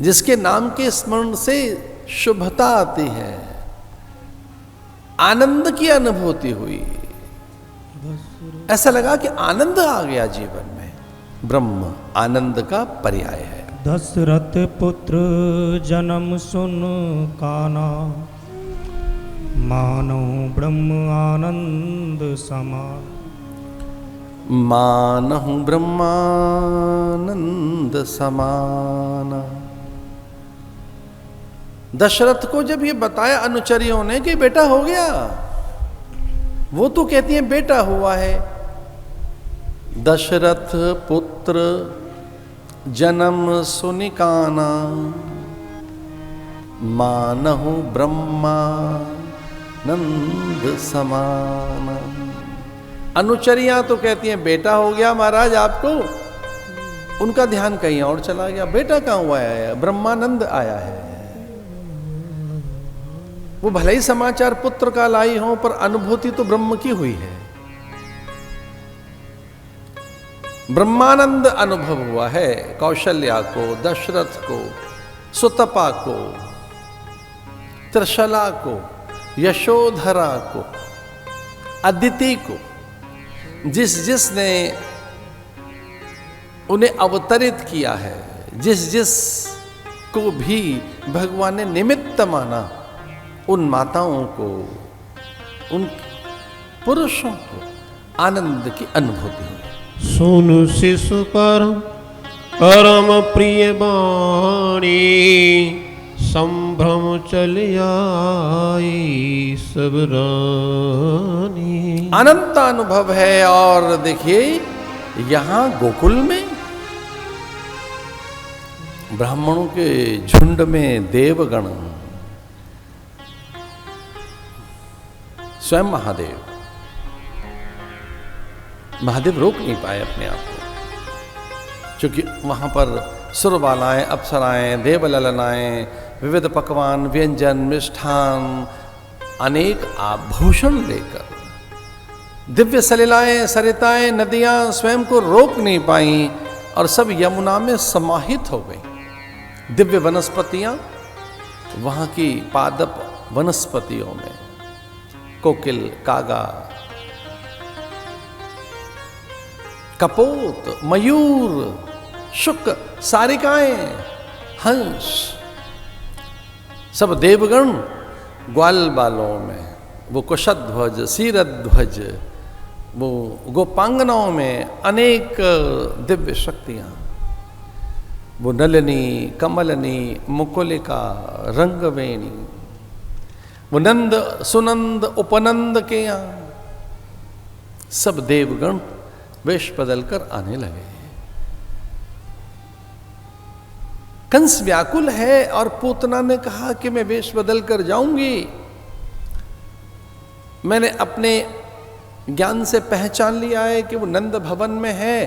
जिसके नाम के स्मरण से शुभता आती है, आनंद की अनुभूति हुई, ऐसा लगा कि आनंद आ गया जीवन में। ब्रह्म आनंद का पर्याय है। दशरथ पुत्र जन्म सुन काना, मानो ब्रह्म आनंद समान। मानहु ब्रह्मानंद समान। दशरथ को जब ये बताया अनुचरियों ने कि बेटा हो गया, वो तो कहती है बेटा हुआ है। दशरथ पुत्र जन्म सुनिकाना, मानहु ब्रह्मानंद समान। अनुचरियां तो कहती हैं बेटा हो गया महाराज आपको, उनका ध्यान कहीं और चला गया। बेटा कहाँ हुआ है? ब्रह्मानंद आया है। वो भले ही समाचार पुत्र का लाई हो, पर अनुभूति तो ब्रह्म की हुई है। ब्रह्मानंद अनुभव हुआ है कौशल्या को, दशरथ को, सुतपा को, त्रिशला को, यशोधरा को, अदिति को, जिसने उन्हें अवतरित किया है, जिस को भी भगवान ने निमित्त माना, उन माताओं को, उन पुरुषों को आनंद की अनुभूति हुई। सुन शिशु परम प्रिय वाणी, संभ्रम चल आई सब रानी। अनंत अनुभव है। और देखिए यहां गोकुल में ब्राह्मणों के झुंड में देवगण, स्वयं महादेव रोक नहीं पाए अपने आप को, क्योंकि वहां पर सुरबालाएं, अप्सराएं, देवललनाएं, विविध पकवान, व्यंजन, मिष्ठान, अनेक आभूषण लेकर, दिव्य सलिलाएं, सरिताएं, नदियां स्वयं को रोक नहीं पाई और सब यमुना में समाहित हो गई। दिव्य वनस्पतियां वहां की पादप वनस्पतियों में, कोकिल, कागा, कपोत, मयूर, शुक, सारिकाएं, हंस, सब देवगण ग्वाल बालों में, वो कुशध्वज, सीरध्वज, वो गोपांगनाओं में अनेक दिव्य शक्तियां, वो नलिनी, कमलनी, मुकुलिका, रंगवेणी, वो नंद, सुनंद, उपनंद के यहाँ सब देवगण वेश बदलकर आने लगे। कंस व्याकुल है और पूतना ने कहा कि मैं वेश बदल कर जाऊंगी। मैंने अपने ज्ञान से पहचान लिया है कि वो नंद भवन में है।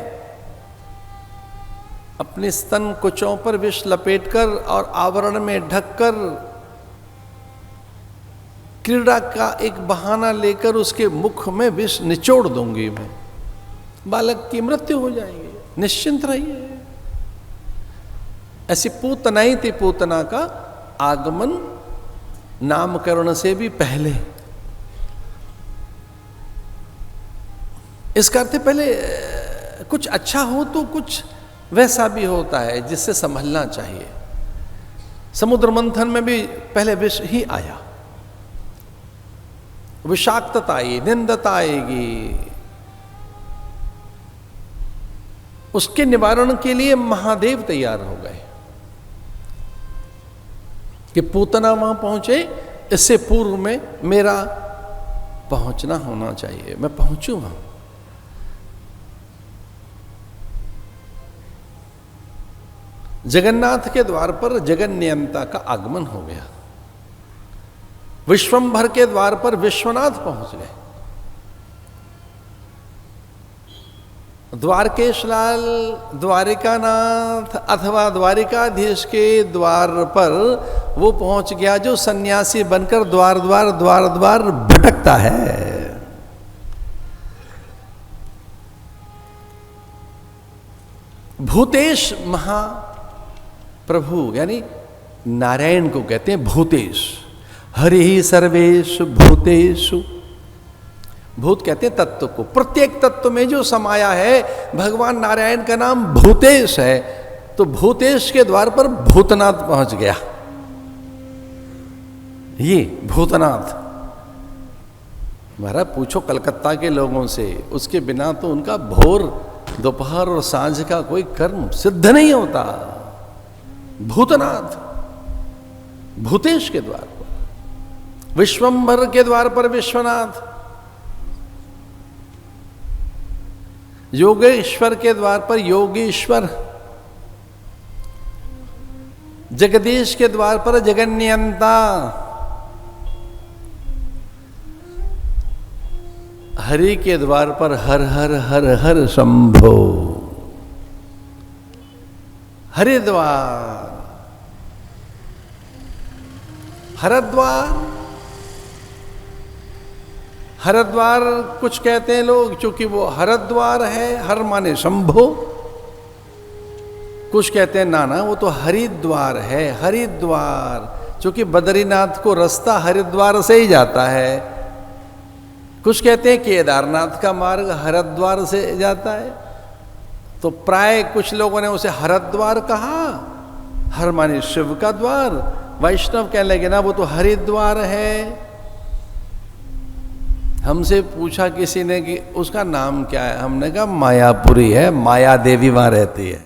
अपने स्तन कुचों पर विष लपेटकर और आवरण में ढककर क्रीड़ा का एक बहाना लेकर उसके मुख में विष निचोड़ दूंगी मैं, बालक की मृत्यु हो जाएगी, निश्चिंत रहिए। ऐसी पूतनाई थी। पूतना का आगमन नामकरण से भी पहले। इसका अर्थ पहले कुछ अच्छा हो तो कुछ वैसा भी होता है जिससे संभलना चाहिए। समुद्र मंथन में भी पहले विष ही आया, विषाक्तता आई, निंदता आएगी। उसके निवारण के लिए महादेव तैयार हो गए कि पूतना वहां पहुंचे, इससे पूर्व में मेरा पहुंचना होना चाहिए, मैं पहुंचू वहां। जगन्नाथ के द्वार पर जगन्नियंता का आगमन हो गया। विश्वंभर के द्वार पर विश्वनाथ पहुंच गए। द्वारकेश लाल, द्वारिकानाथ अथवा द्वारिकाधीश के द्वार पर वो पहुंच गया जो सन्यासी बनकर द्वार द्वार भटकता है। भूतेश प्रभु यानी नारायण को कहते हैं भूतेश। हरि ही सर्वेषु भूतेषु, भूत कहते हैं तत्व को, प्रत्येक तत्व में जो समाया है। भगवान नारायण का नाम भूतेश है, तो भूतेश के द्वार पर भूतनाथ पहुंच गया। ये भूतनाथ, महाराज पूछो कलकत्ता के लोगों से, उसके बिना तो उनका भोर दोपहर और सांझ का कोई कर्म सिद्ध नहीं होता। भूतनाथ, भूतेश के द्वार पर, विश्वंभर के द्वार पर विश्वनाथ, योगेश्वर के द्वार पर योगेश्वर, जगदीश के द्वार पर जगन्यंता, हरि के द्वार पर हर हर हर हर शंभो। हरिद्वार, हरद्वार, हरद्वार कुछ कहते हैं लोग, चूंकि वो हरद्वार है, हर माने शंभो। कुछ कहते हैं ना ना वो तो हरिद्वार है, हरिद्वार, चूंकि बद्रीनाथ को रास्ता हरिद्वार से ही जाता है। कुछ कहते हैं केदारनाथ का मार्ग हरिद्वार से जाता है, तो प्राय कुछ लोगों ने उसे हरद्वार कहा। हर माने शिव का द्वार, वैष्णव कहने लगे ना वो तो हरिद्वार है। हमसे पूछा किसी ने कि उसका नाम क्या है, हमने कहा मायापुरी है, माया देवी वहां रहती है।